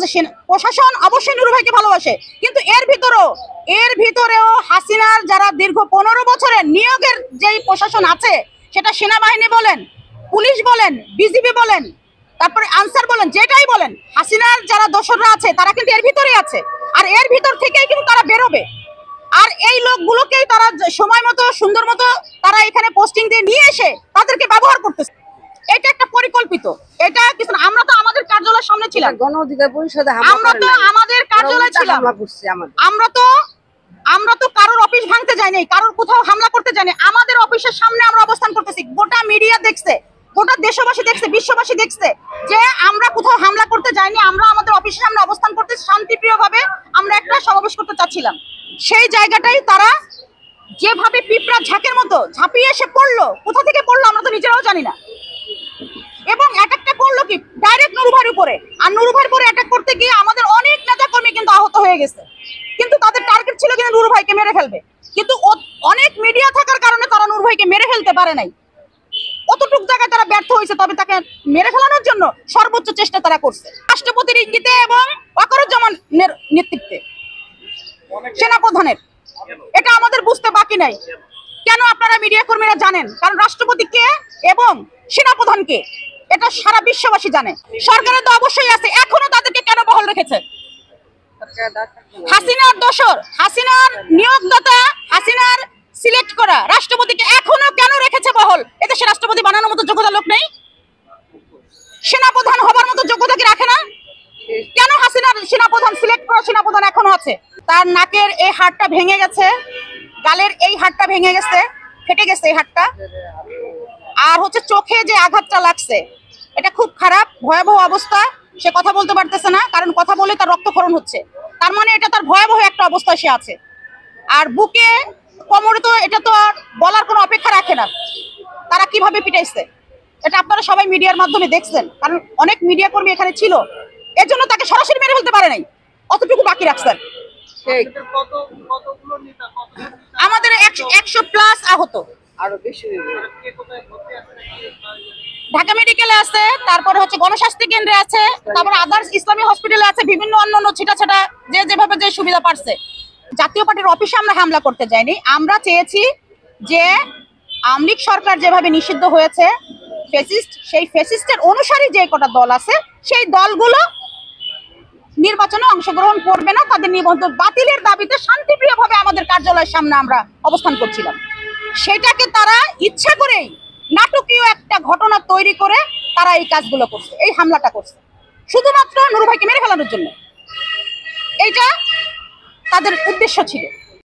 আচ্ছা, প্রশাসন অবশ্যই নুরু ভাইকে ভালোবাসে, কিন্তু এর ভিতরেও হাসিনার যারা দীর্ঘ 15 বছরের নিয়োগের যেই প্রশাসন আছে, সেটা সেনাবাহিনী বলেন, পুলিশ বলেন, বিজিবি বলেন, তারপরে আনসার বলেন, যেটাই বলেন, হাসিনার যারা দোসররা আছে তারা কিন্তু এর ভিতরেই আছে। আর এর ভিতর থেকেই কিন্তু তারা বেরোবে। আর এই লোকগুলোকেই তারা সময় মতো সুন্দর মতো তারা এখানে পোস্টিং দিয়ে নিয়ে এসে তাদেরকে ব্যবহার করতেছে। এটা একটা পরিকল্পিত, এটা কিছু না। আমরা তো আমাদের কার্যালয়ের সামনে ছিলাম, গণ অধিকার পরিষদে আমরা তো আমাদের কার্যালয়ে ছিলাম, আমরা তো কারোর অফিস ভাঙতে যাইনি, কারোর কোথাও হামলা করতে যাইনি। আমাদের অফিসের সামনে আমরা অবস্থান করতেছি। গোটা মিডিয়া দেখছে, গোটা দেশবাসী দেখছে, বিশ্ববাসী দেখছে যে আমরা কোথাও হামলা করতে যাইনি। আমরা আমাদের অফিসের সামনে অবস্থান করতে শান্তিপ্রিয় ভাবে আমরা একটা সমাবেশ করতে চাচ্ছিলাম। সেই জায়গাটাই তারা যেভাবে পিঁপড়া ঝাঁকের মতো ঝাঁপিয়ে এসে পড়লো, কোথা থেকে পড়লো আমরা তো নিজেরাও জানি না। এবং অ্যাটাকটা করলো কি ডাইরেক্ট নুরু ভাইয়ের উপরে। আর নুরু ভাইয়ের উপরে অ্যাটাক করতে গিয়ে আমাদের অনেক নেতাকর্মী কিন্তু আহত হয়ে গেছে। কিন্তু তাদের টার্গেট ছিল কিন্তু নুরু ভাইকে মেরে ফেলবে, কিন্তু অনেক মিডিয়া থাকার কারণে তারা নুরু ভাইকে মেরে ফেলতে পারে নাই। অতটুক জায়গায় তারা ব্যর্থ হয়েছে, তবে তাকে মেরে ফেলানোর জন্য সর্বোচ্চ চেষ্টা তারা করছে। রাষ্ট্রপতির ইঙ্গিতে এবং ওয়াকারুজ্জামানের নেতৃত্বে, সেনাপ্রধানের, এটা আমাদের বুঝতে বাকি নাই। কেন আপনারা মিডিয়া কর্মীরা জানেন, কারণ রাষ্ট্রপতি কে এবং সেনাপ্রধান কে এটা সারা বিশ্ববাসী জানে। সরকারের তো অবশ্যই আছে, এখনো তাদেরকে কেন বহাল রেখেছে? হাসিনার দোসর, হাসিনার নিয়োগদাতা, হাসিনার সিলেক্ট করা রাষ্ট্রপতিকে এখনো কেন রেখেছে বহাল? এদেশে রাষ্ট্রপতি বানানোর মতো যোগ্যতা লোক নেই? সেনাপ্রধান হবার মতো যোগ্যতা কি রাখে না? কেন হাসিনার সেনাপ্রধান সিলেক্ট করা সেনাপ্রধান এখনো আছে? তার নাকের এই হাড়টা ভেঙে গেছে, গালের এই হাড়টা ভেঙে গেছে, ফেটে গেছে এই হাড়টা। আর হচ্ছে চোখে যে আঘাতটা লাগছে, এটা খুব খারাপ, ভয়াবহ অবস্থা। সে কথা বলতে পারতেছে না, কারণ কথা বলে তার রক্তক্ষরণ হচ্ছে। তার মানে এটা তার ভয়াবহ একটা অবস্থায় সে আছে। আর বুকে, কোমরে তো এটা তো আর বলার কোনো অপেক্ষা রাখে না তারা কিভাবে পিটাইছে। এটা আপনারা সবাই মিডিয়ার মাধ্যমে দেখছেন, কারণ অনেক মিডিয়া কর্মী এখানে ছিল। এর জন্য তাকে সরাসরি মেরে ফেলতে পারে নাই, অতটুকু বাকি রাখছেন। আমাদের 100+ আহত, আরো বেশি ঢাকা মেডিকেলে আছে, তারপরে হচ্ছে গণস্বাস্থ্য কেন্দ্রে আছে, তারপরে আদার্স ইসলামী হসপিটালে আছে, বিভিন্ন অন্যান্য ছিটাছাটা যে যেভাবে যে সুবিধা পারছে। জাতীয় পার্টির অফিসে আমরা হামলা করতে যাইনি। আমরা চেয়েছি যে আওয়ামী লীগ সরকার যেভাবে নিষিদ্ধ হয়েছে, ফ্যাসিস্ট, সেই ফ্যাসিস্টের অনুসারী যে কটা দল আছে, সেই দলগুলো নির্বাচনে অংশগ্রহণ করবে না, তাদের নিবন্ধন বাতিলের দাবিতে শান্তিপ্রিয়ভাবে আমাদের কার্যালয়ের সামনে আমরা অবস্থান করছিলাম। সেটাকে তারা ইচ্ছা করেই নাটকীয় একটা ঘটনা তৈরি করে তারা এই কাজগুলো করছে, এই হামলাটা করছে শুধুমাত্র নুরু ভাইকে মেরে ফেলানোর জন্য। এইটা তাদের উদ্দেশ্য ছিল।